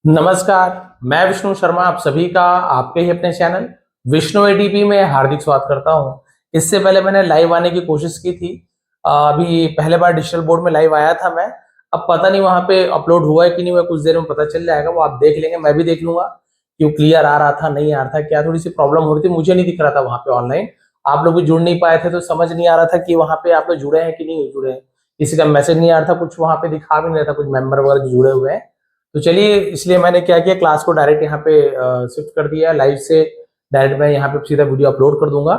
नमस्कार, मैं विष्णु शर्मा आप सभी का आपके ही अपने चैनल विष्णु एडीपी में हार्दिक स्वागत करता हूं। इससे पहले मैंने लाइव आने की कोशिश की थी। अभी पहले बार डिजिटल बोर्ड में लाइव आया था मैं। अब पता नहीं वहां पे अपलोड हुआ है कि नहीं हुआ, कुछ देर में पता चल जाएगा। वो आप देख लेंगे, मैं भी देख लूंगा कि वो क्लियर आ रहा था नहीं आ रहा था, क्या थोड़ी सी प्रॉब्लम हो रही थी, मुझे नहीं दिख रहा था वहां पे ऑनलाइन। आप लोग भी जुड़ नहीं पाए थे तो समझ नहीं आ रहा था कि वहां पे आप लोग जुड़े हैं कि नहीं जुड़े हैं। किसी का मैसेज नहीं आ रहा था, कुछ वहां पे दिखा भी नहीं रहा था, कुछ मेंबर वगैरह जो जुड़े हुए हैं। तो चलिए, इसलिए मैंने क्या किया, क्लास को डायरेक्ट यहाँ पे शिफ्ट कर दिया लाइव से। डायरेक्ट मैं यहाँ पे सीधा वीडियो अपलोड कर दूंगा।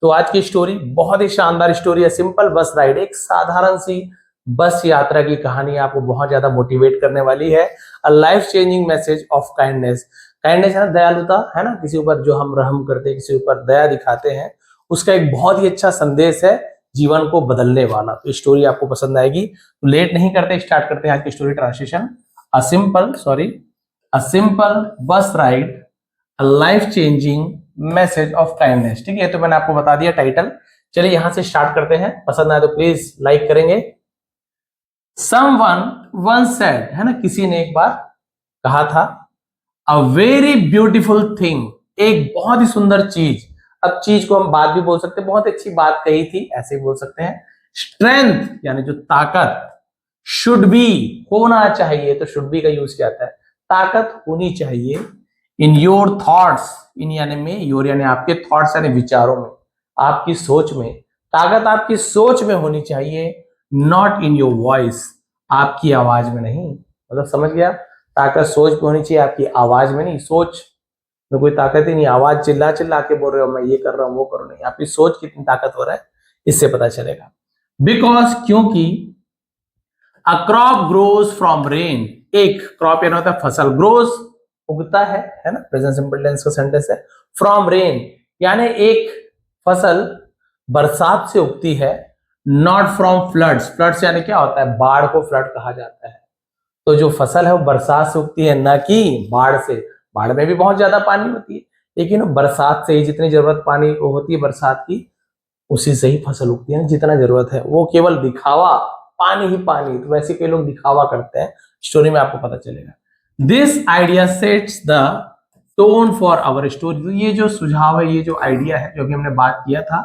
तो आज की स्टोरी बहुत ही शानदार स्टोरी है। सिंपल बस राइड, एक साधारण सी बस यात्रा की कहानी आपको बहुत ज्यादा मोटिवेट करने वाली है। A life changing message of kindness. Kindness है ना, दयालुता है ना, किसी ऊपर जो हम रहम करते हैं, किसी ऊपर दया दिखाते हैं, उसका एक बहुत ही अच्छा संदेश है, जीवन को बदलने वाला। तो स्टोरी आपको पसंद आएगी। तो लेट नहीं करते, स्टार्ट करते हैं आज की story translation. A simple bus ride, a life changing message of kindness। ठीक है, तो मैंने आपको बता दिया टाइटल। चलिए यहां से स्टार्ट करते हैं। पसंद आए तो प्लीज लाइक करेंगे। Someone once said, है ना, किसी ने एक बार कहा था, a very beautiful thing, एक बहुत ही सुंदर चीज। अब चीज को हम बात भी बोल सकते हैं, बहुत अच्छी बात कही थी, ऐसे ही बोल सकते हैं। स्ट्रेंथ यानी जो ताकत, शुड बी होना चाहिए, तो शुड बी का यूज किया जाता है, ताकत होनी चाहिए। इन योर थॉट्स, इन यानी में, योर यानी आपके, थॉट्स यानी विचारों में, आपकी सोच में। ताकत आपकी सोच में होनी चाहिए, नॉट इन योर वॉइस, आपकी आवाज में नहीं। मतलब समझ गया, ताकत सोच में होनी चाहिए, आपकी आवाज में नहीं। सोच में कोई ताकत ही नहीं, आवाज चिल्ला चिल्ला के बोल रहे हो मैं ये कर रहा हूं वो करो, नहीं, आपकी सोच कितनी ताकत हो रहा है इससे पता चलेगा। बिकॉज, क्योंकि a crop grows from rain, एक क्रॉप यानी होता है फसल, ग्रोज उगता है ना, प्रेजेंट सिंपल टेंस का सेंटेंस है। फ्रॉम रेन यानी एक फसल बरसात से उगती है, नॉट फ्रॉम फ्लड्स। फ्लड्स यानी क्या होता है, बाढ़ को फ्लड कहा जाता है। तो जो फसल है वो बरसात से उगती है, न कि बाढ़ से। बाढ़ में भी बहुत ज्यादा पानी होती है, लेकिन बरसात से ही जितनी जरूरत पानी को होती है बरसात की, उसी से ही फसल उगती है जितना जरूरत है। वो केवल दिखावा, पानी ही पानी, तो वैसे कई लोग दिखावा करते हैं। स्टोरी में आपको पता चलेगा। This idea sets the tone for our story. तो ये जो सुझाव है, ये जो आइडिया है, जो भी हमने बात किया था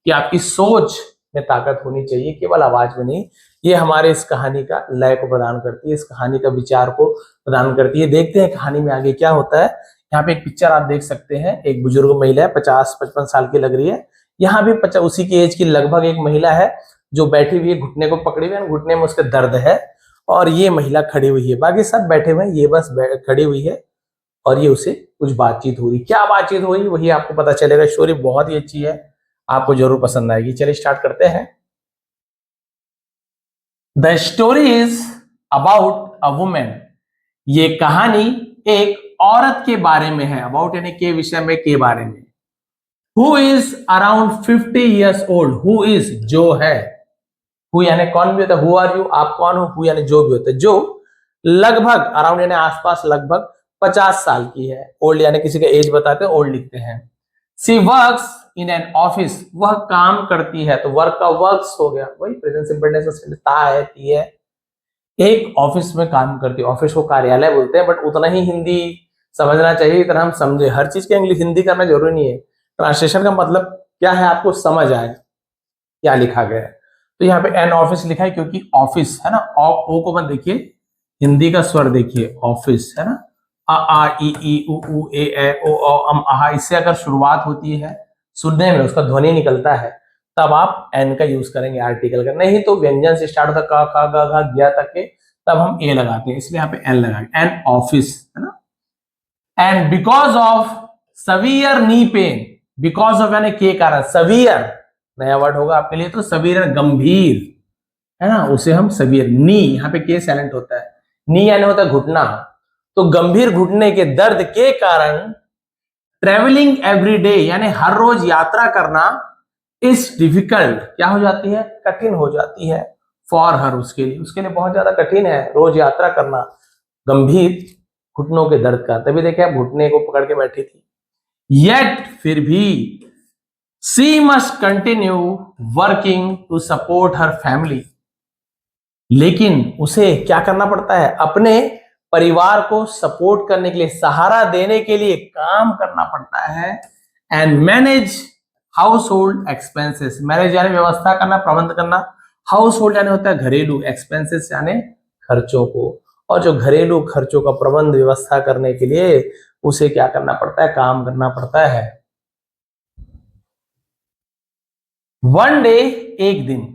कि आपकी सोच में ताकत होनी चाहिए, केवल आवाज में नहीं, ये हमारे इस कहानी का लय को प्रदान करती है, इस कहानी का विचार को प्रदान करती है। देखते हैं कहानी में आगे क्या होता है। यहाँ पे एक पिक्चर आप देख सकते हैं, एक बुजुर्ग महिला है, 50-55 साल की लग रही है। यहाँ भी उसी की एज की लगभग एक महिला है जो बैठी हुई है, घुटने को पकड़ी हुई है, घुटने में उसके दर्द है, और ये महिला खड़ी हुई है। बाकी सब बैठे हुए हैं, ये बस खड़ी हुई है, और ये उसे कुछ बातचीत हो रही। क्या बातचीत हो रही वही आपको पता चलेगा। स्टोरी बहुत ही अच्छी है, आपको जरूर पसंद आएगी। चलिए स्टार्ट करते हैं। The story is about a women. ये कहानी एक औरत के बारे में है। अबाउट यानी के विषय में, के बारे में। Who is around 50 years old? Who is जो है, हु यानी कौन भी होता है, हु आर यू, आप कौन हो, हु यानी जो भी होता है, जो लगभग, अराउंड यानी आसपास, लगभग 50 साल की है। ओल्ड यानी किसी का एज बताते हैं, ओल्ड लिखते हैं। सी वर्क्स इन एन ऑफिस, वह काम करती है, तो वर्क का वर्क्स हो गया, वही प्रेजेंट सिंपल टेंस में ता है, ती है। एक ऑफिस में काम करती है, ऑफिस को कार्यालय बोलते हैं, बट उतना ही हिंदी समझना चाहिए, इतना हम समझे। हर चीज के इंग्लिश हिंदी करना जरूरी नहीं है। ट्रांसलेशन का मतलब क्या है आपको समझ आए क्या लिखा गया है। तो यहाँ पे एन ऑफिस लिखा है क्योंकि ऑफिस है ना, ओ को मत देखिए, हिंदी का स्वर देखिए, ऑफिस है ना, आ ई ई उ ए ओ अम आहा, इससे अगर शुरुआत होती है सुनने में, उसका ध्वनि निकलता है, तब आप एन का यूज करेंगे आर्टिकल का। नहीं तो व्यंजन से स्टार्ट होता, क ख ग घ ज्ञ तक के, तब हम ए लगाते हैं, इसलिए यहाँ पे एन लगाएंगे, एन ऑफिस है ना। And because of severe knee pain, because of यानी के कारण, सवियर नया वर्ड होगा आपके लिए, तो सवियर गंभीर है ना, उसे हम सवियर, नी यहाँ पे के साइलेंट होता है, नी यानी होता है घुटना, तो गंभीर घुटने के दर्द के कारण ट्रेवलिंग एवरी डे यानी हर रोज यात्रा करना, इस डिफिकल्ट क्या हो जाती है, कठिन हो जाती है, फॉर हर उसके लिए बहुत ज्यादा कठिन है रोज यात्रा करना, गंभीर घुटनों के दर्द का। तभी देखिए आप घुटने को पकड़ के बैठी थी। येट फिर भी, she must continue working to support her family, लेकिन उसे क्या करना पड़ता है, अपने परिवार को सपोर्ट करने के लिए, सहारा देने के लिए काम करना पड़ता है। And manage house hold expenses, manage यानी व्यवस्था करना, प्रबंध करना, हाउस होल्ड यानी होता है घरेलू, एक्सपेंसेस यानी खर्चों को, और जो घरेलू खर्चों का प्रबंध व्यवस्था करने के लिए उसे क्या करना पड़ता है, काम करना पड़ता है। वन डे, एक दिन,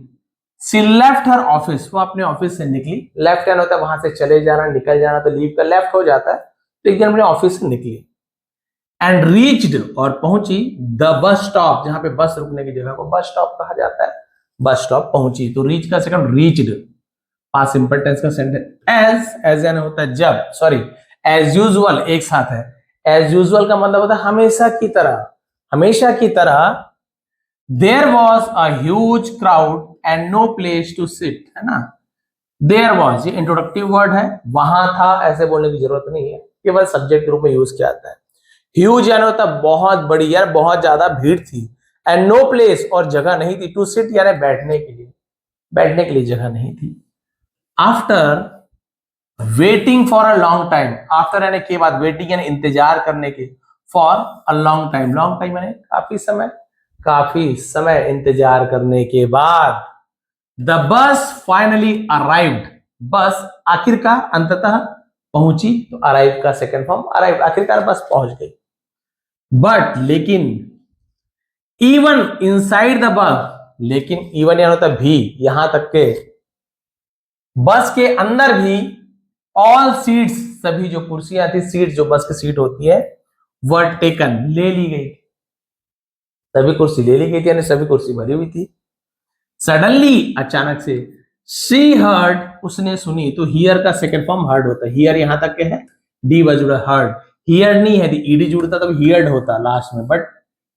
सी लेफ्ट हर ऑफिस, वो अपने ऑफिस से निकली, लेफ्ट यानी होता है वहां से चले जाना, निकल जाना, तो लीव का लेफ्ट हो जाता है, तो एक दिन अपने ऑफिस से निकली। एंड रीच्ड, और पहुंची, द बस स्टॉप, जहां पे बस रुकने की जगह को बस स्टॉप कहा जाता है, बस स्टॉप पहुंची, तो रीच का second reached, past simple tense का सेंटेंस। एज यानी होता है जब, सॉरी, एज यूजुअल एक साथ है, एज यूजुअल का मतलब होता है हमेशा की तरह, हमेशा की तरह। There was a huge crowd and no place to sit, है ना, देयर वॉज ये इंट्रोडक्टिव वर्ड है, वहां था ऐसे बोलने की जरूरत नहीं है, केवल सब्जेक्ट के रूप में यूज किया जाता है। ह्यूज यानी होता है बहुत बड़ी, यार बहुत ज्यादा भीड़ थी, एंड नो प्लेस और जगह नहीं थी, टू सिट यानी बैठने के लिए, बैठने के लिए जगह नहीं थी। After waiting for a long time, after यानी के बाद, वेटिंग यानी इंतजार करने के, for a long time, long time यानी काफी समय, काफी समय इंतजार करने के बाद, द बस फाइनली अराइव्ड, बस आखिरकार अंततः पहुंची, तो अराइव का सेकंड फॉर्म अराइव, आखिरकार बस पहुंच गई। बट लेकिन, इवन इनसाइड द बस, लेकिन इवन यानी होता है भी, यहां तक के बस के अंदर भी, ऑल सीट्स, सभी जो कुर्सियां थी, सीट जो बस की सीट होती है, वर टेकन, ले ली गई, सभी कुर्सी ले ली गई थी, यानी सभी कुर्सी भरी हुई थी। सडनली, अचानक से, शी हर्ड, उसने सुनी, तो हियर का सेकंड फॉर्म हर्ड होता है, हियर यहां तक के है, डी जुड़ा, हर्ड, हियर नहीं है, ईडी जुड़ता तब हियर्ड होता लास्ट में, बट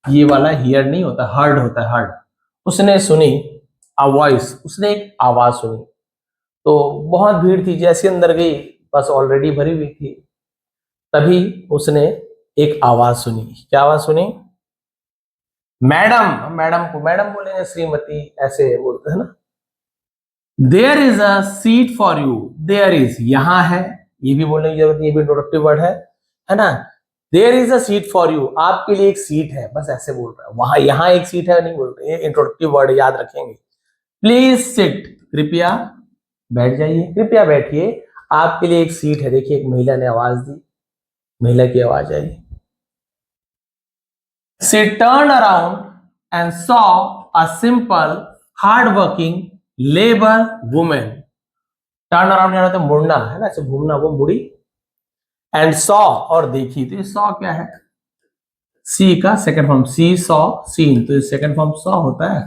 ये वाला हियर नहीं होता, हर्ड होता है, हर्ड। उसने सुनी, अ वॉइस, उसने एक आवाज सुनी, तो बहुत भीड़ थी, जैसे अंदर गई, बस ऑलरेडी भरी हुई थी, तभी उसने एक आवाज सुनी, क्या आवाज सुनी, मैडम, मैडम को मैडम बोलेंगे, श्रीमती ऐसे बोलते हैं ना। There is a seat for you, there is यहां है, ये भी बोलने की जरूरत नहीं, ये भी इंट्रोडक्टिव वर्ड है ना। There is a seat for you, आपके लिए एक सीट है, बस ऐसे बोल रहा है, वहां यहां एक सीट है नहीं बोल रहे, ये इंट्रोडक्टिव वर्ड याद रखेंगे। प्लीज सिट, कृपया बैठ जाइए, कृपया बैठिए, आपके लिए एक सीट है। देखिए एक महिला ने आवाज दी, महिला की आवाज आई। She turned around and saw a simple, hard-working labor woman. Turn around यानी तो मुड़ना है ना, ऐसे घूमना, वो मुड़ी। And saw, और देखी, तो ये saw क्या है, सी का सेकंड फॉर्म, सी सॉ सीन, तो सेकंड फॉर्म सॉ होता है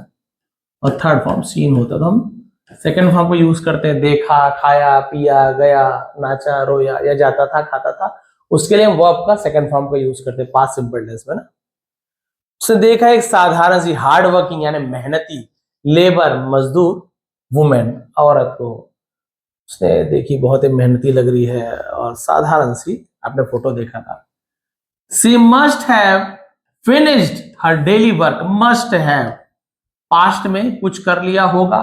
और थर्ड फॉर्म सीन होता है, तो हम सेकंड फॉर्म को यूज करते हैं, देखा, खाया, पिया, गया, नाचा, रोया, या जाता था, खाता था, उसके लिए हम वर्ब का सेकंड फॉर्म का यूज करते हैं पास्ट सिंपल टेंस में ना। उसने देखा एक साधारण सी, हार्ड वर्किंग यानी मेहनती, लेबर मजदूर, वुमेन औरत को, उसने देखी बहुत ही मेहनती लग रही है और साधारण सी, आपने फोटो देखा था। She must have finished her daily work, must have past में कुछ कर लिया होगा,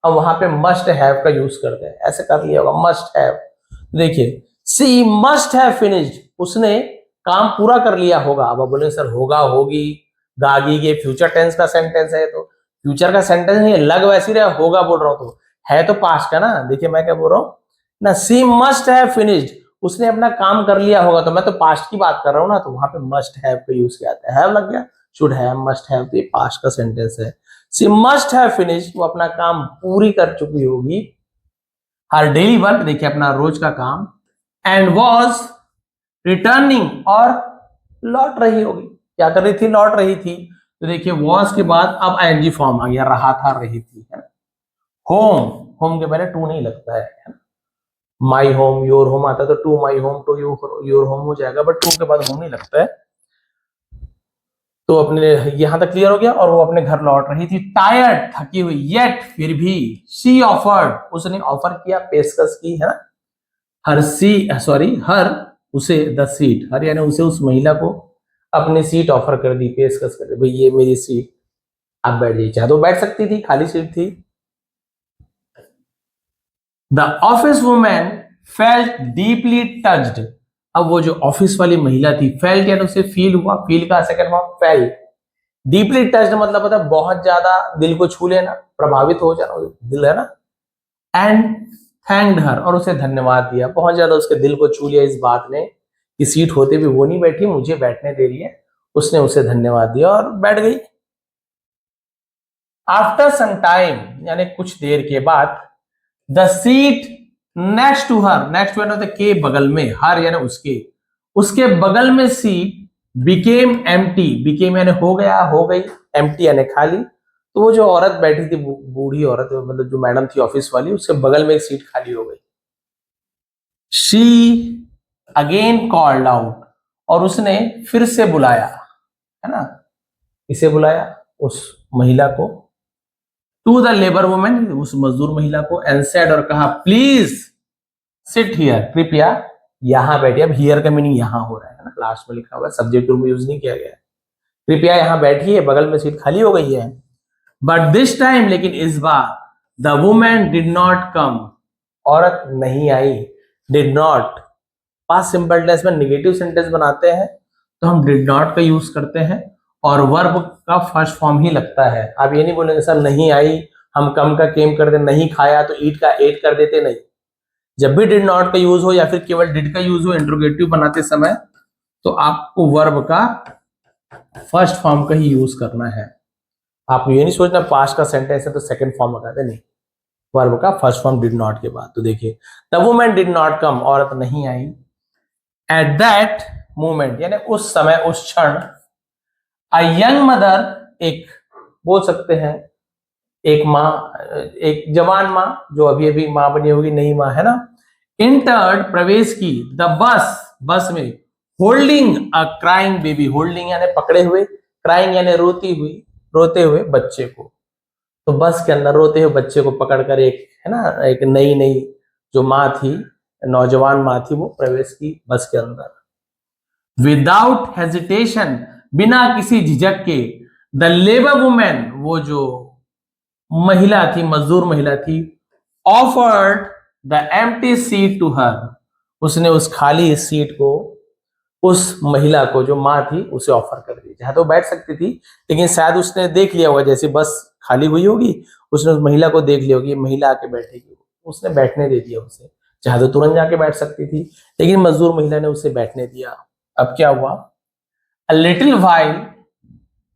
अब वहां पे मस्ट हैव का यूज करते हैं, ऐसे कर लिया होगा, मस्ट हैव। देखिए सी मस्ट हैव फिनिश्ड, उसने काम पूरा कर लिया होगा। अब आप बोले सर होगा, होगी, गागी, ये फ्यूचर टेंस का सेंटेंस है, तो फ्यूचर का सेंटेंस नहीं, लग वैसी रहा होगा बोल रहा हूं, तो है तो पास्ट का ना। देखिए मैं क्या बोल रहा हूं ना, सी मस्ट हैव फिनिश्ड, उसने अपना काम कर लिया होगा, तो मैं तो पास्ट की बात कर रहा हूं ना, तो वहां पे मस्ट हैव का यूज किया जाता है, हैव लग गया, शुड हैव, मस्ट हैव, तो ये पास्ट का सेंटेंस है। सी मस्ट हैव फिनिश्ड, वो अपना काम पूरी कर चुकी होगी, हर डेली वर्क, देखिए अपना रोज का काम, एंड वॉज रिटर्निंग, और लौट रही होगी, क्या कर रही थी, लौट रही थी, तो देखिए वॉज के बाद अब आईएनजी फॉर्म आ गया, रहा था, रही थी, है ना। होम, होम के पहले टू नहीं लगता है ना, माई होम, योर होम आता है, तो to my home, to your home हो जाएगा, बट टू के बाद होम नहीं लगता है। तो अपने यहां तक क्लियर हो गया, और वो अपने घर लौट रही थी, टायर्ड, थकी हुई, येट फिर भी, शी ऑफर्ड, उसने ऑफर किया, पेशकश की, है ना, हर सी, सॉरी हर, उसे द सीट, हर यानी उसे, उस महिला को अपनी सीट ऑफर कर दी, पेशकश कर दी, भाई ये मेरी सीट, आप बैठ जाइए, चाहे तो बैठ सकती थी, खाली सीट थी। The office women felt deeply touched. अब वो जो ऑफिस वाली महिला थी, फेल्ट यानी उसे फील हुआ, फील का second form felt. Deeply touched मतलब होता है बहुत ज्यादा दिल को छू लेना, प्रभावित हो जाना, दिल है ना। एंड थैंक्ड हर, और उसे धन्यवाद दिया, बहुत ज्यादा उसके दिल को छू लिया इस बात ने कि सीट होते भी वो नहीं बैठी, मुझे बैठने दे रही है। उसने उसे धन्यवाद दिया और बैठ गई। आफ्टर सम टाइम यानी कुछ देर के बाद, the seat next to her, next to her के बगल में, हर यानी उसके, उसके बगल में सीट बिकेम एम्प्टी, बिकेम यानी हो गया, हो गई, एम्प्टी यानी खाली। तो वो जो औरत बैठी थी, बूढ़ी औरत, मतलब जो मैडम थी ऑफिस वाली, उसके बगल में एक सीट खाली हो गई। शी अगेन कॉल्ड आउट, और उसने फिर से बुलाया, है ना, इसे बुलाया उस महिला को, टू द लेबर वुमेन, उस मजदूर महिला को, एंड सेड, और कहा प्लीज सिट हियर, कृपया यहां बैठिए। अब हियर का मीनिंग यहां हो रहा है ना, लास्ट में लिखा हुआ है, सब्जेक्ट रूप में यूज नहीं किया गया है। कृपया यहां बैठिए, बगल में सीट खाली हो गई है। बट दिस टाइम, लेकिन इस बार, the women did not come, औरत नहीं आई। Did not, past simple tense में नेगेटिव सेंटेंस बनाते हैं तो हम डिड नॉट का यूज करते हैं, और वर्ब का फर्स्ट फॉर्म ही लगता है। आप ये नहीं बोलेंगे सर नहीं आई, हम कम का केम कर दे, नहीं खाया तो ईट का एट कर देते, नहीं। जब भी डिड नॉट का यूज हो या फिर केवल डिड का यूज हो इंट्रोगेटिव बनाते समय, तो आपको वर्ब का फर्स्ट फॉर्म का ही यूज करना है। आप ये नहीं सोचना पास्ट का सेंटेंस है तो सेकंड फॉर्म लगाते, नहीं, वर्ब का फर्स्ट फॉर्म डिड नॉट के बाद। तो देखिए, the women did not come, औरत नहीं आई। एट दैट मोमेंट यानी उस समय, उस क्षण, अ यंग मदर, एक बोल सकते हैं एक माँ, एक जवान माँ जो अभी अभी माँ बनी होगी, नई माँ है ना, इंटर्ड, प्रवेश की, द बस, बस में, holding a crying baby, holding यानी पकड़े हुए, क्राइंग यानी रोती हुई, रोते हुए बच्चे को। तो बस के अंदर रोते हुए बच्चे को पकड़कर एक, है ना, एक नई नई जो माँ थी, नौजवान माँ थी, वो प्रवेश की बस के अंदर। विदाउट हेजिटेशन, बिना किसी झिझक के, द लेबर वुमेन, वो जो महिला थी, मजदूर महिला थी, offered the empty seat to her, उसने उस खाली सीट को उस महिला को, जो माँ थी, उसे ऑफर कर दी। जहां तो बैठ सकती थी, लेकिन शायद उसने देख लिया होगा, जैसे बस खाली हुई होगी, उसने उस महिला को देख लिया होगी, महिला आके बैठेगी, उसने बैठने दे दिया उसे। चाहे तो तुरंत जाके बैठ सकती थी, लेकिन मजदूर महिला ने उसे बैठने दिया। अब क्या हुआ, a little while,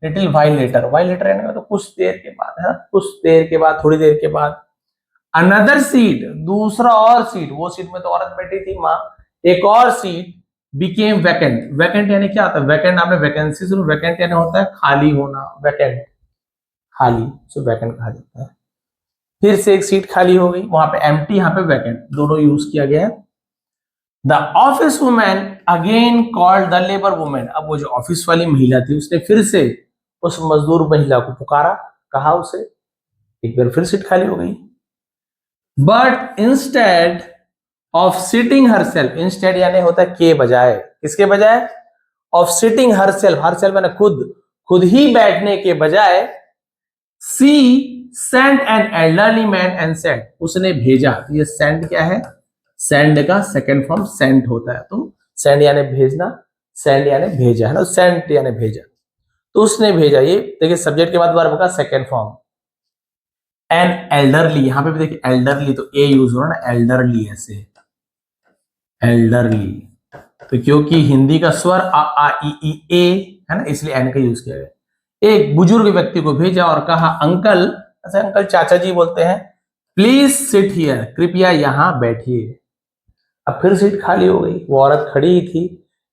little while later, while later यानी तो कुछ देर के बाद, है ना, कुछ देर के बाद, थोड़ी देर के बाद, अनदर सीट, दूसरा और सीट, वो सीट में तो औरत बैठी थी माँ, एक और सीट बिकेम वैकेंट। वैकेंट यानी क्या होता है, वैकेंट आपने वैकेंसी सुनो, वैकेंट यानी होता है खाली होना, वैकेंट, खाली, सो वैकेंट कहा जाता है। फिर से एक सीट खाली हो गई, वहां पे एम्प्टी, यहाँ पे वैकेंट, दोनों यूज किया गया है। The office women again called the labour women, अब वो जो ऑफिस वाली महिला थी, उसने फिर से उस मजदूर महिला को पुकारा, कहा उसे, एक बार फिर सीट खाली हो गई। But instead of sitting herself, instead यानी होता है के बजाय, किसके बजाय, ऑफ सिटिंग हरसेल्फ, हरसेल्फ यानी खुद, खुद ही बैठने के बजाय, she send an elderly man and send, उसने भेजा। ये सेंड क्या है, सेंड का सेकंड फॉर्म सेंट होता है, तो सेंड यानी भेजना, सेंड यानी भेजा, है ना, सेंट यानी भेजा, तो उसने भेजा। ये देखिए सब्जेक्ट के बाद वर्ब का सेकंड फॉर्म, एन एल्डरली, यहां पे भी देखिए एल्डरली, तो ए यूज हो रहा है ना, एल्डरली, ऐसे एल्डरली, तो क्योंकि हिंदी का स्वर आ ई ए है ना, इसलिए एन का यूज किया गया। एक बुजुर्ग व्यक्ति को भेजा और कहा अंकल, ऐसे अंकल चाचा जी बोलते हैं, प्लीज सिट हियर, कृपया यहां बैठिए। अब फिर सीट खाली हो गई, वो औरत खड़ी ही थी,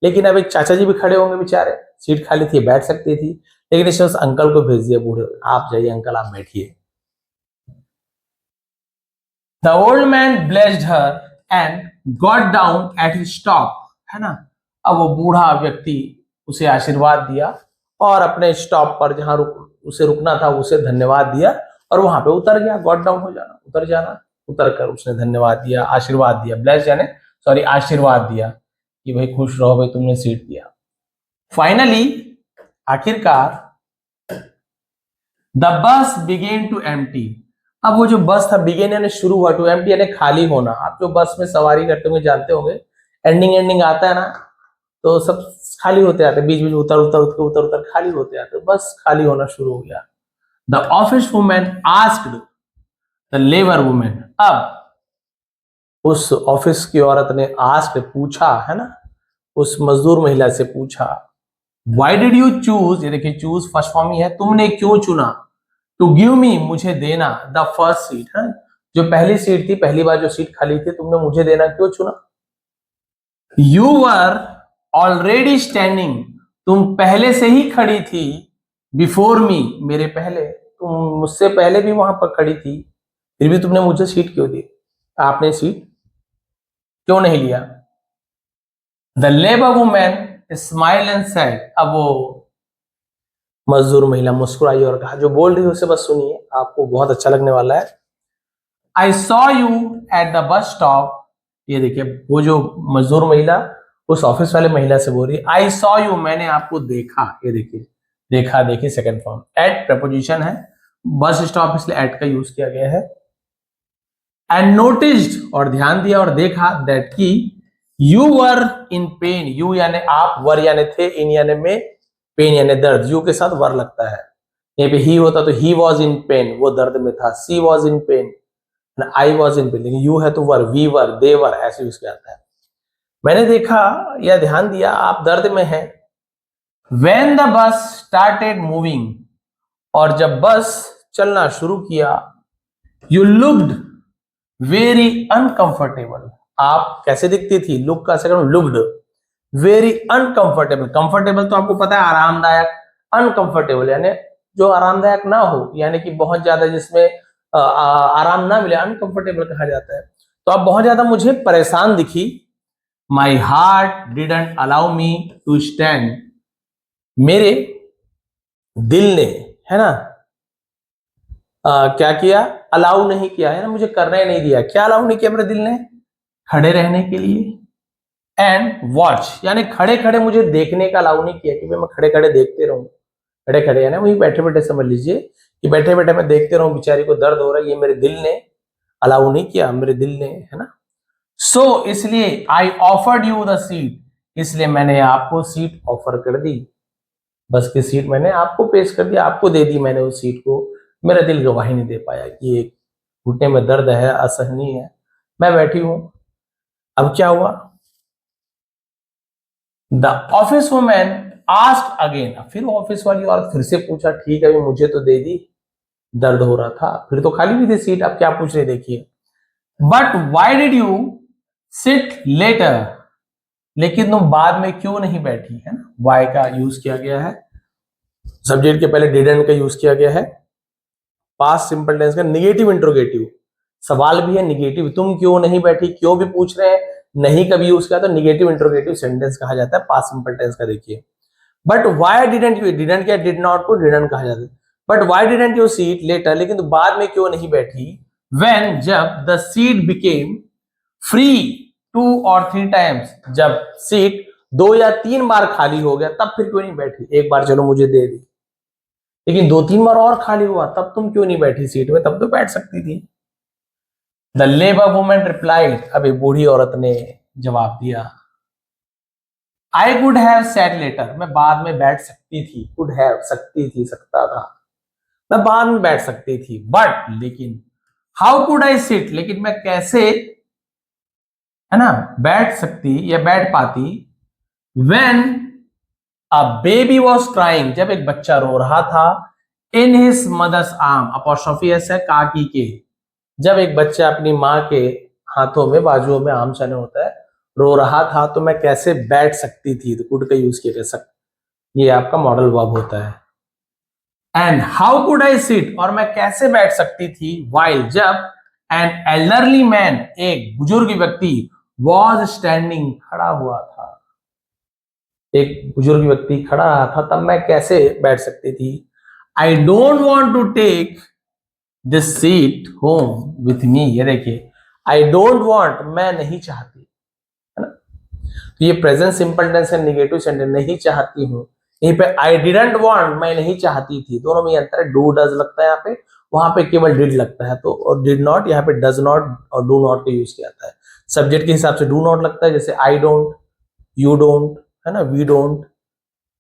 लेकिन अब एक चाचा जी भी खड़े होंगे बेचारे, सीट खाली थी, बैठ सकती थी, लेकिन इसने उस अंकल को भेज दिया, बूढ़े, आप जाइए अंकल, आप बैठिए। The old man blessed her and got down at his stop, है ना, अब वो बूढ़ा व्यक्ति उसे आशीर्वाद दिया और अपने स्टॉप पर, जहां उसे रुकना था, उसे धन्यवाद दिया और वहां पे उतर गया। गॉट डाउन हो जाना, उतर जाना, उतर कर उसने धन्यवाद दिया, आशीर्वाद दिया, ब्लेस्ड यानी, सॉरी, आशीर्वाद दिया कि भाई खुश रहो, भाई तुमने सीट दिया। फाइनली, आखिरकार, the bus begin to empty, अब वो जो बस था बिगेन यानी शुरू हुआ, टू एम्प्टी यानी खाली होना। आप जो बस में सवारी करते होंगे जानते होंगे, एंडिंग आता है ना, तो सब खाली होते आते, बीच बीच उतर खाली होते आते, बस खाली होना शुरू हो गया। The office women asked the labour women, अब उस ऑफिस की औरत ने आस्क्ड पूछा, है ना, उस मजदूर महिला से पूछा, वाई डिड यू चूज, ये देखिए चूज फर्स्ट फॉर्म ही है, तुमने क्यों चुना, टू गिव मी, मुझे देना, द फर्स्ट सीट, है जो पहली सीट थी, पहली बार जो सीट खाली थी, तुमने मुझे देना क्यों चुना। यू वर ऑलरेडी स्टैंडिंग, तुम पहले से ही खड़ी थी, बिफोर मी, मेरे पहले, तुम मुझसे पहले भी वहां पर खड़ी थी, फिर भी तुमने मुझे सीट क्यों दी, आपने सीट क्यों नहीं लिया। The labour women smile and said, अब वो मजदूर महिला मुस्कुराई और कहा, जो बोल रही है उसे बस सुनिए, आपको बहुत अच्छा लगने वाला है। I saw you at the bus stop, ये देखिए वो जो मजदूर महिला उस ऑफिस वाले महिला से बोल रही है, आई सॉ यू, मैंने आपको देखा, ये देखिए देखा, देखिए सेकंड फॉर्म, एट प्रपोजिशन है, बस स्टॉप इसलिए एट का यूज किया गया है। एंड नोटिस्ड, और ध्यान दिया और देखा, दैट की you were in pen, you यानी आप, वर यानी थे, इन यानी में, पेन यानी दर्द, यू के साथ वर लगता है, यहाँ पे ही होता तो ही वॉज इन पेन, वो दर्द में था, she was in pain, I was in pain, लेकिन यू है तो वर, वी वर, दे वर, ऐसे यूज किया जाता है। मैंने देखा या ध्यान दिया आप दर्द में हैं। When the bus started moving, और जब बस चलना शुरू किया, you looked very uncomfortable, आप कैसे दिखती थी, लुक का second looked very uncomfortable, comfortable तो आपको पता है आरामदायक, अनकंफर्टेबल यानी जो आरामदायक ना हो, यानी कि बहुत ज्यादा जिसमें आराम ना मिले, अनकंफर्टेबल कहा जाता है। तो आप बहुत ज्यादा मुझे परेशान दिखी। My heart didn't allow me to stand, मेरे दिल ने, है ना, क्या किया, अलाउ नहीं किया, है ना, मुझे करने नहीं दिया, क्या अलाउ नहीं किया मेरे दिल ने, खड़े रहने के लिए। एंड वॉच यानी खड़े खड़े मुझे देखने का अलाउ नहीं किया, कि मैं खड़े खड़े देखते रहूं, खड़े खड़े यानी वही बैठे बैठे, समझ लीजिए कि बैठे बैठे मैं देखते रहूं, बेचारी को दर्द हो रहा है, ये मेरे दिल ने अलाउ नहीं किया, मेरे दिल ने, है ना। सो इसलिए I offered you the seat, इसलिए मैंने आपको सीट ऑफर कर दी, बस की सीट मैंने आपको पेश कर दिया, आपको दे दी मैंने उस सीट को, मेरा दिल गवाही नहीं दे पाया कि ये घुटने में दर्द है, असहनीय है, मैं बैठी हूं। अब क्या हुआ, the office women asked again, फिर ऑफिस वाली औरत फिर से पूछा, ठीक है मुझे तो दे दी, दर्द हो रहा था, फिर तो खाली भी थी सीट, अब क्या पूछ रहे देखिए। But why did you sit later, लेकिन तुम बाद में क्यों नहीं बैठी, है ना, वाई का यूज किया गया है, सब्जेक्ट के पहले डिडंट का यूज किया गया है, पास्ट सिंपल टेंस का निगेटिव इंट्रोगेटिव, सवाल भी है निगेटिव, तुम क्यों नहीं बैठी, क्यों भी पूछ रहे हैं, नहीं कभी यूज किया तो निगेटिव इंट्रोगेटिव सेंटेंस कहा जाता है पास्ट सिंपल टेंस का, देखिए। But why didn't you, didn't क्या, डिड नॉट को डिडंट कहा जाता है, but why didn't you seat later, लेकिन तो बाद में क्यों नहीं बैठी, व्हेन, जब the seat became free 2 or 3 times, जब सीट 2 या 3 बार खाली हो गया, तब फिर क्यों नहीं बैठी, एक बार चलो मुझे दे दी, लेकिन 2-3 बार और खाली हुआ, तब तुम क्यों नहीं बैठी सीट में, तब तो बैठ सकती थी। द लेबर वुमेन रिप्लाइड, अभी बूढ़ी औरत ने जवाब दिया, I could have sat later, मैं बाद में बैठ सकती थी, कुड हैव सकती थी, सकता था, मैं बाद में बैठ सकती थी, बट लेकिन, हाउ कुड आई सिट, लेकिन मैं कैसे, है ना, बैठ सकती या बैठ पाती, when a baby was crying, जब एक बच्चा रो रहा था, in his mother's arm, apostrophe S है काकी के, जब एक बच्चा अपनी माँ के हाथों में, बाजुओं में, आम चने होता है, रो रहा था, तो मैं कैसे बैठ सकती थी, तो कुड का यूज किया जा सकता, ये आपका मॉडल वर्ब होता है। And how could I sit, और मैं कैसे बैठ सकती थी, वाइल, जब एन एल्डरली मैन, एक बुजुर्ग व्यक्ति, वॉज स्टैंडिंग, खड़ा हुआ था, एक बुजुर्ग व्यक्ति खड़ा रहा था, तब मैं कैसे बैठ सकती थी। I don't want to take this seat home with me, ये देखिए, आई डोंट वॉन्ट, मैं नहीं चाहती, है ना, तो ये प्रेजेंट सिंपल टेंस है, निगेटिव सेंटेंस, नहीं चाहती हूं, यहीं पे आई डिडंट वांट, मैं नहीं चाहती थी, दोनों में अंतर है, डू डज लगता है यहाँ पे, वहां पे केवल डिड लगता है, तो और डिड नॉट यहाँ पे डज नॉट और डू नॉट का यूज किया जाता है। सब्जेक्ट के हिसाब से डू नॉट लगता है, जैसे आई डोंट, यू डोंट, है ना, वी डोंट।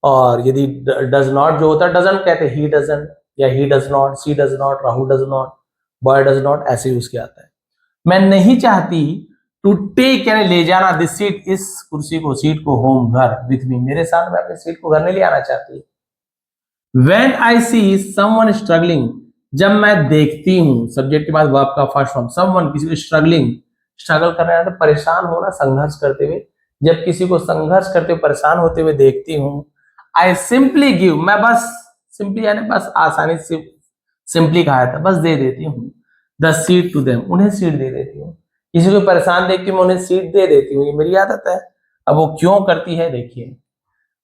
और यदि डज नॉट जो होता है, डजंट कहते हैं, ही डजंट या he does not, she does not, Rahul does not, boy does not, ऐसे यूज किया जाता है। मैं नहीं चाहती टू टेक यानी ले जाना दिस सीट, इस कुर्सी को, सीट को, होम घर विथ मी, मेरे साथ में अपनी सीट को घर नहीं ले आना चाहती। When I see someone struggling, जब मैं देखती हूं, सब्जेक्ट के बाद वर्ब का फर्स्ट फॉर्म, someone किसी को स्ट्रगलिंग, स्ट्रगल कर रहा है तो परेशान होना, संघर्ष करते हुए, जब किसी को संघर्ष करते हुए परेशान होते हुए देखती हूं, आई सिंपली गिव, मैं बस सिंपली यानी बस आसानी से, सिंपली कहा था, बस दे देती हूँ, द सीट टू देम, उन्हें सीट दे देती हूँ। किसी को परेशान देख के मैं उन्हें सीट दे देती हूँ, ये मेरी आदत है। अब वो क्यों करती है देखिए।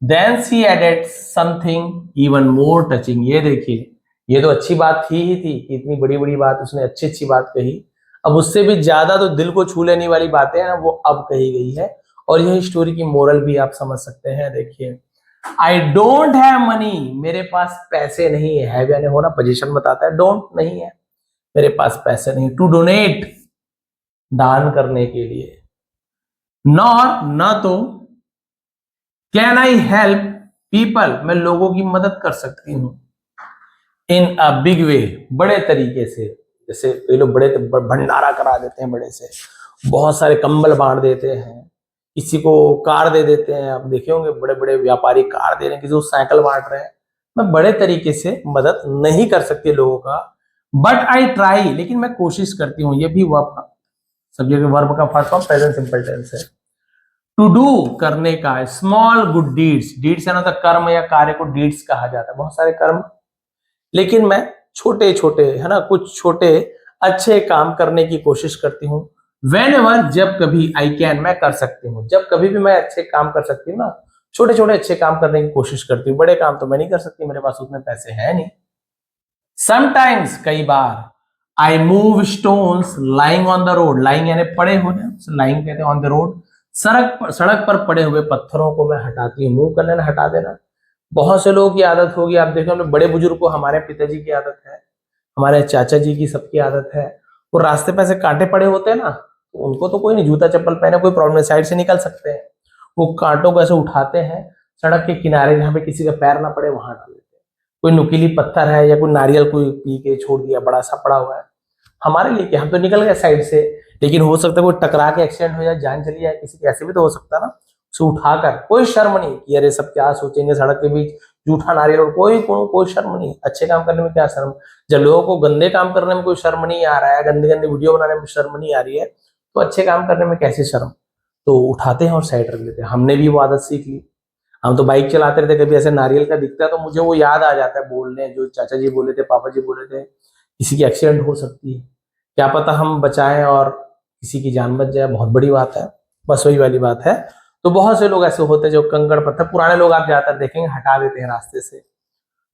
Then she added something even more touching, ये देखिए, ये तो अच्छी बात ही थी कि इतनी बड़ी बड़ी बात उसने अच्छी अच्छी बात कही। अब उससे भी ज्यादा तो दिल को छू लेने वाली बातें हैं ना, वो अब कही गई है। और यही स्टोरी की मोरल भी आप समझ सकते हैं। देखिए, आई डोंट हैव मनी, मेरे पास पैसे नहीं है, हैव यानी होना पोजीशन बताता है, डोंट नहीं है, मेरे पास पैसे नहीं, टू डोनेट दान करने के लिए, नॉर न तो, कैन आई हेल्प पीपल, मैं लोगों की मदद कर सकती हूं, इन अ बिग वे, बड़े तरीके से, जैसे ये लोग बड़े भंडारा करा देते हैं, बड़े से बहुत सारे कंबल बांट देते हैं, किसी को कार दे देते हैं, आप देखे होंगे बड़े बड़े व्यापारी कार दे रहे हैं, किसी को साइकिल बांट रहे हैं। मैं बड़े तरीके से मदद नहीं कर सकती लोगों का, बट आई ट्राई, लेकिन मैं कोशिश करती हूँ। ये भी वर्ब का सब्जेक्ट, वर्ब का first form present simple tense है। टू डू करने का, स्मॉल गुड डीड्स, डीड्स है ना, तो कर्म या कार्य को डीड्स कहा जाता है, बहुत सारे कर्म, लेकिन मैं छोटे छोटे, है ना, कुछ छोटे अच्छे काम करने की कोशिश करती हूँ। Whenever, जब कभी, आई कैन, मैं कर सकती हूँ, जब कभी भी मैं अच्छे काम कर सकती हूँ ना, छोटे छोटे अच्छे काम करने की कोशिश करती हूँ, बड़े काम तो मैं नहीं कर सकती, मेरे पास उतने पैसे हैं नहीं। समटाइम्स, कई बार, I move stones lying on the road, lying यानी पड़े होने, लाइंग कहते हैं ऑन द रोड, सड़क पर पड़े हुए पत्थरों को मैं हटाती हूँ, मूव करने ना, हटा देना। बहुत से लोगों की आदत होगी, आप देखो अपने बड़े बुजुर्ग को, हमारे पिताजी की आदत है, हमारे चाचा जी की, सबकी आदत है, वो रास्ते पे ऐसे कांटे पड़े होते हैं ना, तो उनको तो कोई नहीं, जूता चप्पल पहने कोई प्रॉब्लम, साइड से निकल सकते हैं, वो कांटों को ऐसे उठाते हैं, सड़क के किनारे जहाँ पे किसी का पैर ना पड़े वहां डाल देते हैं। कोई नुकीली पत्थर है या कोई नारियल कोई पी के छोड़ दिया, बड़ा सा पड़ा हुआ है, हमारे लिए क्या, हम तो निकल गए साइड से, लेकिन हो सकता है कोई टकरा के एक्सीडेंट हो जाए, जान चली जाए किसी की, ऐसे भी तो हो सकता है ना। उसे उठाकर, कोई शर्म नहीं कि अरे सब क्या सोचेंगे, सड़क के बीच जूठा नारियल, और कोई शर्म नहीं, अच्छे काम करने में क्या शर्म। जब लोगों को गंदे काम करने में कोई शर्म नहीं आ रहा है, गंदी गंदी वीडियो बनाने में शर्म नहीं आ रही है, तो अच्छे काम करने में कैसे शर्म। तो उठाते हैं और साइड रख देते हैं, हमने भी वो आदत सीख ली। हम तो बाइक चलाते रहते, कभी ऐसे नारियल का दिखता है तो मुझे वो याद आ जाता है, बोलने जो चाचा जी बोले थे, पापा जी बोले थे, किसी की एक्सीडेंट हो सकती है, क्या पता हम बचाएं और किसी की जान बच जाए, बहुत बड़ी बात है। बस वही वाली बात है। तो बहुत से लोग ऐसे होते हैं जो कंकड़ पत्थर, पुराने लोग आप ज्यादातर देखेंगे हटा देते हैं रास्ते से।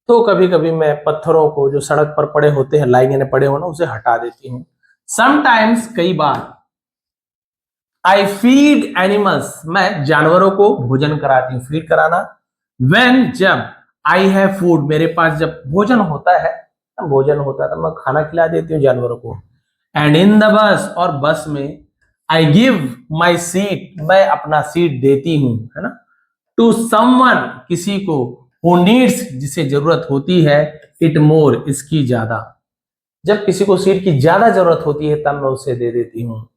तो कभी कभी मैं पत्थरों को जो सड़क पर पड़े होते हैं, लाइन यानी पड़े हो ना, उसे हटा देती हूँ। समटाइम्स, कई बार, आई फीड एनिमल्स, मैं जानवरों को भोजन कराती हूँ, फीड कराना। व्हेन, जब, आई हैव फूड, मेरे पास जब भोजन होता है, तो मैं खाना खिला देती हूँ जानवरों को। एंड इन द बस, और बस में, आई गिव माई सीट, मैं अपना सीट देती हूँ, है ना, टू समवन, किसी को, हु नीड्स, जिसे जरूरत होती है, इट मोर, इसकी ज्यादा, जब किसी को सीट की ज्यादा जरूरत होती है तब मैं उसे दे देती हूँ।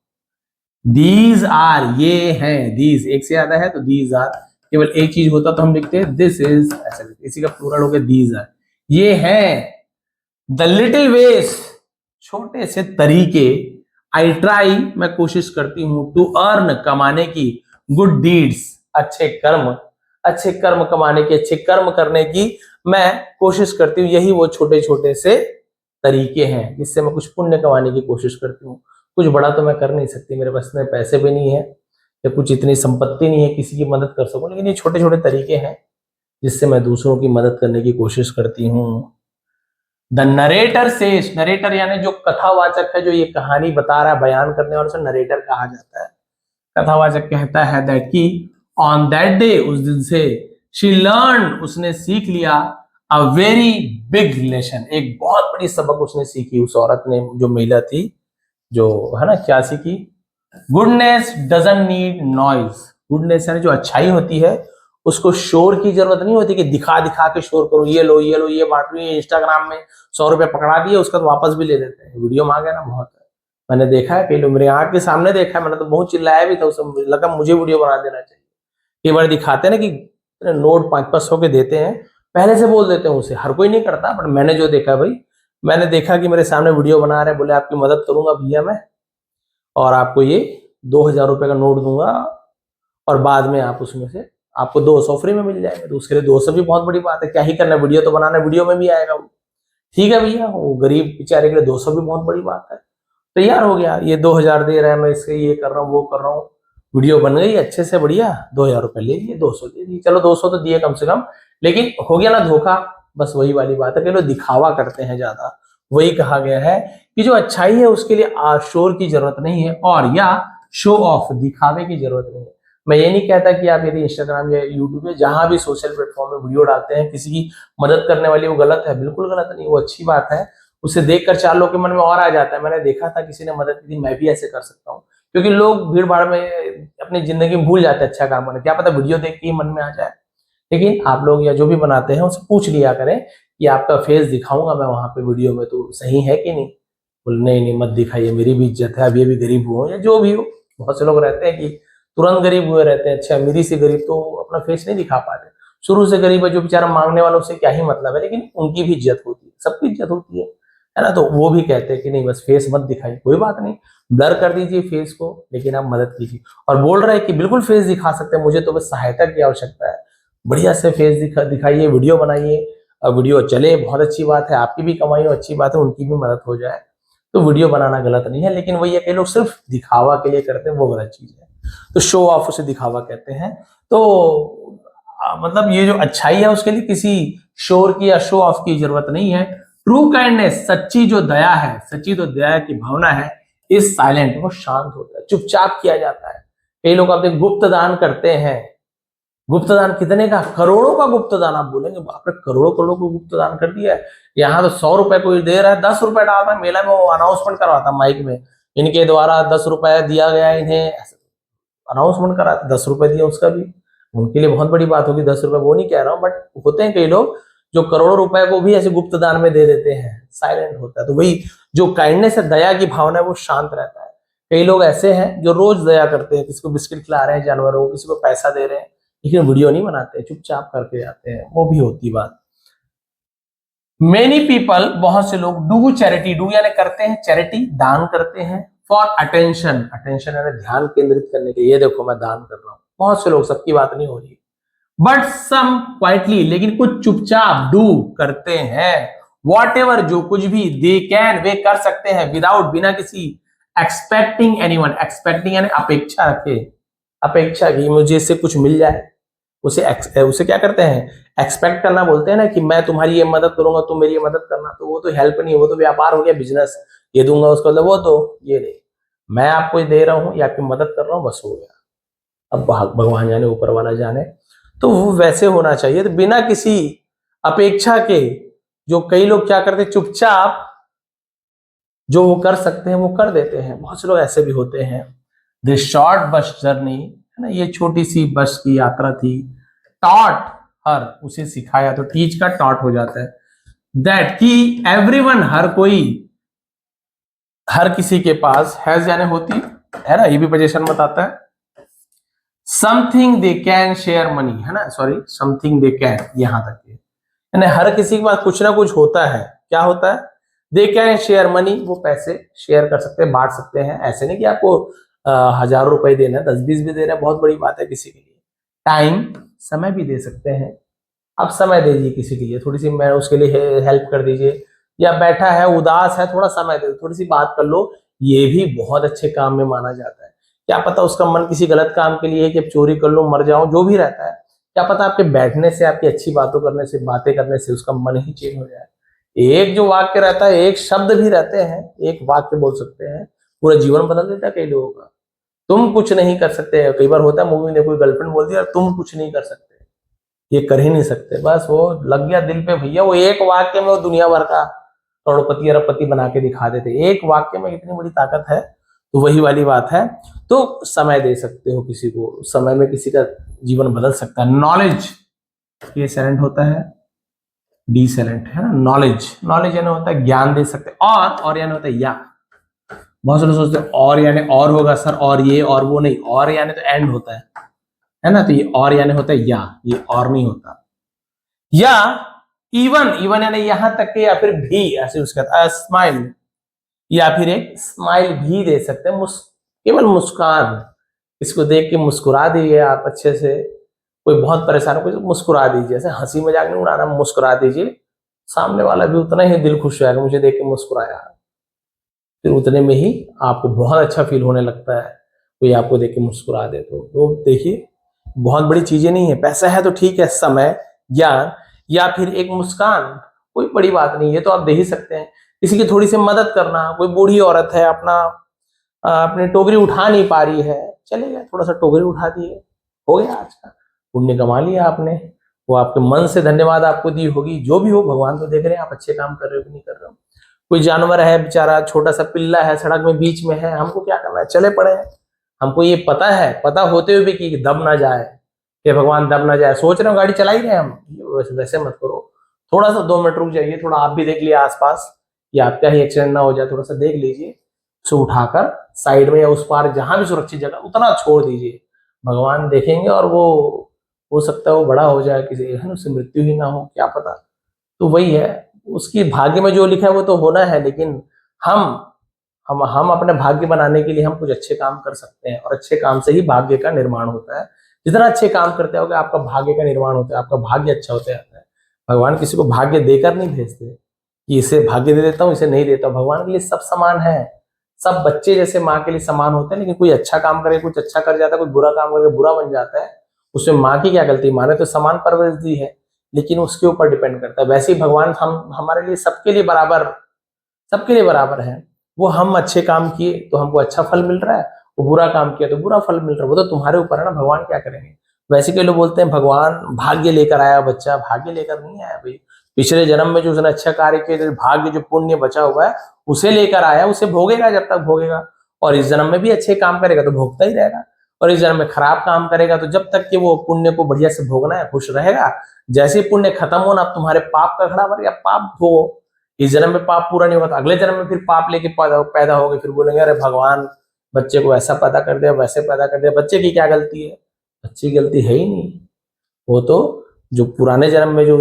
दीज आर, ये हैं, दीज एक से ज्यादा है तो दीज आर, केवल एक चीज होता तो हम लिखते हैं दिस इज, ऐसा लिखते, इसी का प्लूरल हो गया दीज आर, ये हैं। द लिटिल वेज, छोटे से तरीके, आई ट्राई, मैं कोशिश करती हूँ, टू अर्न, कमाने की, गुड डीड्स, अच्छे कर्म कमाने की, अच्छे कर्म करने की मैं कोशिश करती हूँ। यही वो छोटे छोटे से तरीके हैं जिससे मैं कुछ पुण्य कमाने की कोशिश करती हूँ। कुछ बड़ा तो मैं कर नहीं सकती, मेरे पास में पैसे भी नहीं है या कुछ इतनी संपत्ति नहीं है किसी की मदद कर सकूं, लेकिन ये छोटे छोटे तरीके हैं जिससे मैं दूसरों की मदद करने की कोशिश करती हूँ। द नरेटर सेज, नरेटर यानी जो कथावाचक है, जो ये कहानी बता रहा है, बयान करने वाले, उसे नरेटर कहा जाता है। कथावाचक कहता है दैट की ऑन दैट डे, उस दिन से, शी लर्न, उसने सीख लिया, अ वेरी बिग लेसन, एक बहुत बड़ी सबक उसने सीखी, उस औरत ने, जो महिला थी, जो है ना, क्या सीखी? Goodness doesn't need noise. Goodness यानी जो अच्छाई होती है, उसको शोर की जरूरत नहीं होती कि दिखा दिखा के शोर करो, ये लो ये लो ये बांट लो, ये इंस्टाग्राम में 100 रुपए पकड़ा दिए, उसका तो वापस भी ले लेते हैं, वीडियो मांगे ना, बहुत है। मैंने देखा है कई लोग, मेरे आंख के सामने देखा है, मैंने तो बहुत चिल्लाया भी था, उसे लगा मुझे वीडियो बना देना चाहिए। कई बार दिखाते हैं ना कि नोट 500-500 के देते हैं, पहले से बोल देते हैं उसे, हर कोई नहीं करता, बट मैंने जो देखा भाई, मैंने देखा कि मेरे सामने वीडियो बना रहे, बोले आपकी मदद करूंगा भैया मैं, और आपको ये 2000 रुपए का नोट दूंगा, और बाद में आप उसमें से आपको 200 फ्री में मिल जाएगा। तो उसके लिए 200 भी बहुत बड़ी बात है, क्या ही करना, वीडियो तो बनाना, वीडियो में भी आएगा वो। ठीक है भैया, वो गरीब बेचारे के लिए 200 भी बहुत बड़ी बात है। तैयार हो गया, ये 2000 दे रहा है, मैं इसके ये कर रहा हूँ वो कर रहा हूँ, वीडियो बन गई अच्छे से बढ़िया, 2000 रुपए ले लिए, 200 दे दिए, चलो 200 तो दिए कम से कम, लेकिन हो गया ना धोखा। बस वही वाली बात है कि लोग दिखावा करते हैं ज्यादा। वही कहा गया है कि जो अच्छाई है उसके लिए शोर की जरूरत नहीं है, और या शो ऑफ, दिखावे की जरूरत नहीं है। मैं ये नहीं कहता कि आप यदि इंस्टाग्राम या यूट्यूब या जहां भी सोशल प्लेटफॉर्म में वीडियो डालते हैं, किसी की मदद करने वाली, वो गलत है, बिल्कुल गलत नहीं, वो अच्छी बात है। उसे देखकर 4 लोग के मन में और आ जाता है, मैंने देखा था किसी ने मदद की थी, मैं भी ऐसे कर सकता हूँ, क्योंकि लोग भीड़ भाड़ में अपनी जिंदगी में भूल जाते हैं अच्छा काम करने, क्या पता वीडियो देख के ही मन में आ जाए। लेकिन आप लोग या जो भी बनाते हैं उससे पूछ लिया करें कि आपका फेस दिखाऊंगा मैं वहां पे वीडियो में, तो सही है कि नहीं। बोले नहीं नहीं मत दिखाइए, मेरी भी इज्जत है, अभी अभी गरीब हुआ या जो भी हो। बहुत से लोग रहते हैं कि तुरंत गरीब हुए रहते हैं, अच्छा अमीरी से गरीब, तो अपना फेस नहीं दिखा पाते, शुरू से गरीब है, जो बेचारा मांगने वालों से क्या ही मतलब है, लेकिन उनकी भी इज्जत होती है, सबकी इज्जत होती है ना। तो वो भी कहते हैं कि नहीं बस फेस मत दिखाइए, कोई बात नहीं, ब्लर कर दीजिए फेस को, लेकिन आप मदद कीजिए। और बोल रहे हैं कि बिल्कुल फेस दिखा सकते हैं, मुझे तो बस सहायता की आवश्यकता है, बढ़िया से फेस दिखाइए, वीडियो बनाइए, और वीडियो चले, बहुत अच्छी बात है, आपकी भी कमाई हो, अच्छी बात है, उनकी भी मदद हो जाए, तो वीडियो बनाना गलत नहीं है। लेकिन वही है कि लोग सिर्फ दिखावा के लिए करते हैं, वो गलत चीज है। तो शो ऑफ उसे दिखावा कहते हैं। तो मतलब ये जो अच्छाई है उसके लिए किसी शोर की या शो ऑफ की जरूरत नहीं है। ट्रू काइंडनेस, सच्ची जो दया है, सच्ची जो दया की भावना है, इज साइलेंट, वो शांत होता है, चुपचाप किया जाता है। कई लोग अपने गुप्त दान करते हैं, गुप्त दान कितने का? करोड़ों का गुप्त दान। आप बोलेंगे बाप रे, करोड़ों करोड़ों को गुप्त दान कर दिया है। यहाँ तो 100 रुपए कोई दे रहा है, 10 रुपए डाल रहा है, मेला में वो अनाउंसमेंट करवाता माइक में, इनके द्वारा 10 रुपए दिया गया है इन्हें, अनाउंसमेंट करा, 10 रुपए दिया, उसका भी उनके लिए बहुत बड़ी बात होगी 10 रुपए, वो नहीं कह रहा हूँ, बट होते हैं कई लोग जो करोड़ों रुपए को भी ऐसे गुप्त दान में दे देते हैं, साइलेंट होता है। तो वही जो काइंडनेस है, दया की भावना है, वो शांत रहता है। कई लोग ऐसे हैं जो रोज दया करते हैं, किसी को बिस्किट खिला रहे हैं जानवरों को, किसी को पैसा दे रहे हैं, लेकिन वीडियो नहीं बनाते, चुपचाप करके जाते हैं, वो भी होती बात। मेनी पीपल, बहुत से लोग, डू चैरिटी, डू यानी करते हैं, चैरिटी दान करते हैं, फॉर अटेंशन, अटेंशन यानी ध्यान केंद्रित करने के, ये देखो मैं दान कर रहा हूं, बहुत से लोग, सबकी बात नहीं हो रही, बट सम क्वाइटली, लेकिन कुछ चुपचाप, डू करते हैं, वॉट एवर, जो कुछ भी, दे कैन, वे कर सकते हैं, विदाउट, बिना किसी, एक्सपेक्टिंग एनीवन, एक्सपेक्टिंग यानी अपेक्षा रखे, अपेक्षा की मुझे इससे कुछ मिल जाए, उसे क्या करते हैं, एक्सपेक्ट करना बोलते हैं ना, कि मैं तुम्हारी ये मदद करूंगा, तुम मेरी ये मदद करना, तो वो तो हेल्प नहीं, वो तो व्यापार हो गया, बिजनेस, ये दूंगा उसका मतलब, वो तो ये नहीं, मैं आपको ये दे रहा हूँ या आपकी मदद कर रहा हूँ, बस हो गया। अब भगवान जाने, ऊपर वाला जाने, तो वो वैसे होना चाहिए, तो बिना किसी अपेक्षा के, जो कई लोग क्या करते, चुपचाप जो वो कर सकते हैं वो कर देते हैं, बहुत से लोग ऐसे भी होते हैं। दिस शॉर्ट बस जर्नी, है ना, ये छोटी सी बस की यात्रा थी, टॉट हर, उसे सिखाया, तो टीच का टॉट हो जाता है, दैट कि एवरीवन, हर कोई, हर किसी के पास, हैज यानी होती है ना, ये भी पोजीशन बताता है, something they can share money, है ना, सॉरी, समथिंग दे कैन, यहां तक है, यानी हर किसी के पास कुछ ना कुछ होता है, क्या होता है, दे कैन शेयर मनी, वो पैसे शेयर कर सकते हैं, बांट सकते हैं, ऐसे नहीं कि आपको 1000 रुपए देना है, 10-20 भी देना है, बहुत बड़ी बात है किसी के लिए। टाइम, समय भी दे सकते हैं, आप समय दे दीजिए किसी के लिए, थोड़ी सी मैं उसके लिए हेल्प कर दीजिए, या बैठा है उदास है, थोड़ा समय दे, थोड़ी सी बात कर लो, ये भी बहुत अच्छे काम में माना जाता है। क्या पता उसका मन किसी गलत काम के लिए है कि अब चोरी कर लो मर जाओ, जो भी रहता है, क्या पता आपके बैठने से, आपकी अच्छी बातों करने से, बातें करने से उसका मन ही चेंज हो जाए। एक जो वाक्य रहता है, एक शब्द भी रहते हैं, एक वाक्य बोल सकते हैं, पूरा जीवन बदल देता है कई लोगों का। तुम कुछ नहीं कर सकते, कई बार होता है मूवी में कोई गर्लफ्रेंड बोलती है तुम कुछ नहीं कर सकते, ये कर ही नहीं सकते। बस वो लग गया दिल पे भैया, वो एक वाक्य में वो दुनिया भर का करोड़पति अरबपति बना के दिखा देते, एक वाक्य में इतनी बड़ी ताकत है। तो वही वाली बात है। तो समय दे सकते हो किसी को, समय में किसी का जीवन बदल सकता है। नॉलेज, ये साइलेंट होता है, डी साइलेंट है ना। नॉलेज, नॉलेज यानी होता है ज्ञान दे सकते, और यानी होता है या। बहुत सारे सोचते हैं और यानी और होगा सर, और ये और वो नहीं, और यानी तो एंड होता है ना। तो ये और यानी होता है या, ये और नहीं होता। या इवन, इवन यानी यहां तक के, या फिर भी ऐसे यूज करता है। स्माइल, या फिर एक स्माइल भी दे सकते हैं, केवल मुस्कान, इसको देख के मुस्कुरा दीजिए आप अच्छे से। कोई बहुत परेशान हो कोई, मुस्कुरा दीजिए, ऐसे हंसी मजाक नहीं उड़ाना, मुस्कुरा दीजिए। सामने वाला भी उतना ही दिल खुश हो जाएगा, मुझे देख के मुस्कुराया, फिर उतने में ही आपको बहुत अच्छा फील होने लगता है। कोई आपको देख के मुस्कुरा दे तो देखिए बहुत बड़ी चीजें नहीं है। पैसा है तो ठीक है, समय, ज्ञान या फिर एक मुस्कान, कोई बड़ी बात नहीं है, तो आप दे ही सकते हैं। किसी की थोड़ी सी मदद करना, कोई बूढ़ी औरत है अपनी टोकरी उठा नहीं पा रही है, चलेगा थोड़ा सा टोकरी उठा दिए, हो गया, आज का पुण्य कमा लिया आपने। वो आपके मन से धन्यवाद आपको दी होगी, जो भी हो भगवान तो देख रहे हैं आप अच्छे काम कर रहे हो कि नहीं कर रहे हो। कोई जानवर है बेचारा, छोटा सा पिल्ला है, सड़क में बीच में है, हमको क्या करना है, चले पड़े हैं। हमको ये पता है, पता होते हुए भी कि दब ना जाए, कि भगवान दब ना जाए, सोच रहे हो गाड़ी चला ही रहे हम, वैसे मत करो। थोड़ा सा 2 मिनट रुक जाइए, थोड़ा आप भी देख लिया आसपास, या आपका ही एक्सीडेंट ना हो जाए, थोड़ा सा देख लीजिए, उसे उठाकर साइड में या उस पार जहां भी सुरक्षित जगह उतना छोड़ दीजिए। भगवान देखेंगे और वो हो सकता है वो बड़ा हो जाए, किसी है ना, उससे मृत्यु ही ना हो, क्या पता। तो वही है, उसकी भाग्य में जो लिखा है वो तो होना है, लेकिन हम अपने भाग्य बनाने के लिए हम कुछ अच्छे काम कर सकते हैं, और अच्छे काम से ही भाग्य का निर्माण होता है। जितना अच्छे काम करते होगे आपका भाग्य का निर्माण होता है, आपका भाग्य अच्छा होता जाता है। भगवान किसी को भाग्य देकर नहीं भेजते कि इसे भाग्य दे देता हूँ, इसे नहीं देता। भगवान के लिए सब समान है, सब बच्चे जैसे माँ के लिए समान होते हैं। लेकिन कोई अच्छा काम करे, कुछ अच्छा कर जाता है, कोई बुरा काम करके बुरा बन जाता है, उसमें माँ की क्या गलती। माँ ने तो समान परवरिश दी है, लेकिन उसके ऊपर डिपेंड करता है। वैसे ही भगवान हम हमारे लिए सबके लिए बराबर है। वो हम अच्छे काम किए तो हमको अच्छा फल मिल रहा है, वो बुरा काम किया तो बुरा फल मिल रहा है, वो तो तुम्हारे ऊपर है ना, भगवान क्या करेंगे। वैसे के लोग बोलते हैं भगवान भाग्य लेकर आया बच्चा, भाग्य लेकर नहीं आया भाई। पिछले जन्म में जो उसने अच्छा कार्य किया, भाग्य जो पुण्य बचा हुआ है उसे लेकर आया, उसे भोगेगा जब तक भोगेगा। और इस जन्म में भी अच्छे काम करेगा तो भोगता ही रहेगा, और इस जन्म में खराब काम करेगा तो जब तक कि वो पुण्य को बढ़िया से भोगना है खुश रहेगा। जैसे ही पुण्य खत्म होना, अब तुम्हारे पाप का खड़ा भर, पाप भोगो। इस जन्म में पाप पूरा नहीं होता, अगले जन्म में फिर पाप लेके पैदा हो गए, फिर बोलेंगे अरे भगवान बच्चे को ऐसा पैदा कर दिया, वैसे पैदा कर दिया। बच्चे की क्या गलती है, बच्चे की गलती है ही नहीं। वो तो जो पुराने जन्म में जो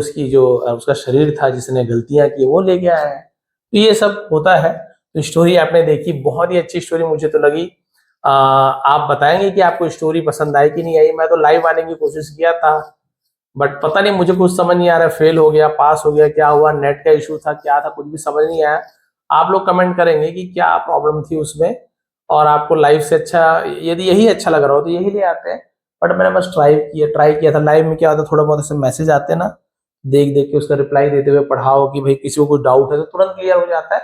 उसका शरीर था, जिसने गलतियां की, वो ले गया है। तो ये सब होता है। तो स्टोरी आपने देखी, बहुत ही अच्छी स्टोरी मुझे तो लगी। आप बताएंगे कि आपको स्टोरी पसंद आई कि नहीं आई। मैं तो लाइव आने की कोशिश किया था, बट पता नहीं, मुझे कुछ समझ नहीं आ रहा, फेल हो गया, पास हो गया, क्या हुआ, नेट का इशू था, क्या था, कुछ भी समझ नहीं आया। आप लोग कमेंट करेंगे कि क्या प्रॉब्लम थी उसमें, और आपको लाइव से अच्छा, यदि यही अच्छा लग रहा हो तो यही ले आते हैं। बट मैंने बस ट्राई किया था। लाइव में क्या होता है, थोड़ा बहुत ऐसे मैसेज आते हैं ना, देख देख के उसका रिप्लाई देते हुए पढ़ाओ कि भाई किसी को कुछ डाउट है तो तुरंत क्लियर हो जाता है।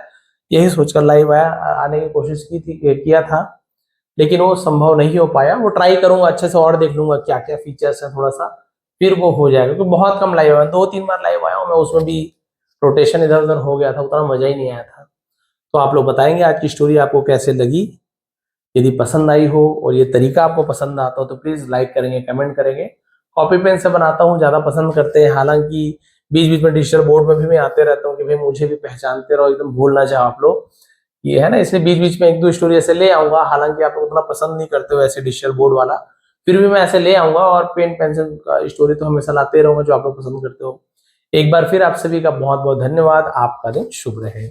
यही सोचकर लाइव आने की कोशिश किया था, लेकिन वो संभव नहीं हो पाया। वो ट्राई करूंगा अच्छे से, और देख लूंगा क्या क्या फीचर्स है थोड़ा सा, फिर वो हो जाएगा। क्योंकि बहुत कम लाइव आया, 2-3 बार लाइव आया हूँ मैं, उसमें भी रोटेशन इधर उधर हो गया था, उतना मजा ही नहीं आया था। तो आप लोग बताएंगे आज की स्टोरी आपको कैसे लगी। यदि पसंद आई हो और ये तरीका आपको पसंद आता हो तो प्लीज लाइक करेंगे, कमेंट करेंगे। कॉपी पेन से बनाता हूँ, ज्यादा पसंद करते हैं। हालांकि बीच बीच में डिजिटल बोर्ड में भी मैं आते रहता हूँ कि भाई मुझे भी पहचानते रहो, एकदम भूल ना जाओ आप लोग, ये है ना। इसलिए बीच बीच में 1-2 स्टोरी ऐसे ले आऊंगा। हालांकि आप लोग उतना पसंद नहीं करते हो ऐसे डिजिटल बोर्ड वाला, फिर भी मैं ऐसे ले आऊंगा। और पेन पेंसिल का स्टोरी तो हमेशा लाते रहूंगा जो आप लोग पसंद करते हो। एक बार फिर आप सभी का बहुत बहुत धन्यवाद। आपका दिन शुभ रहे।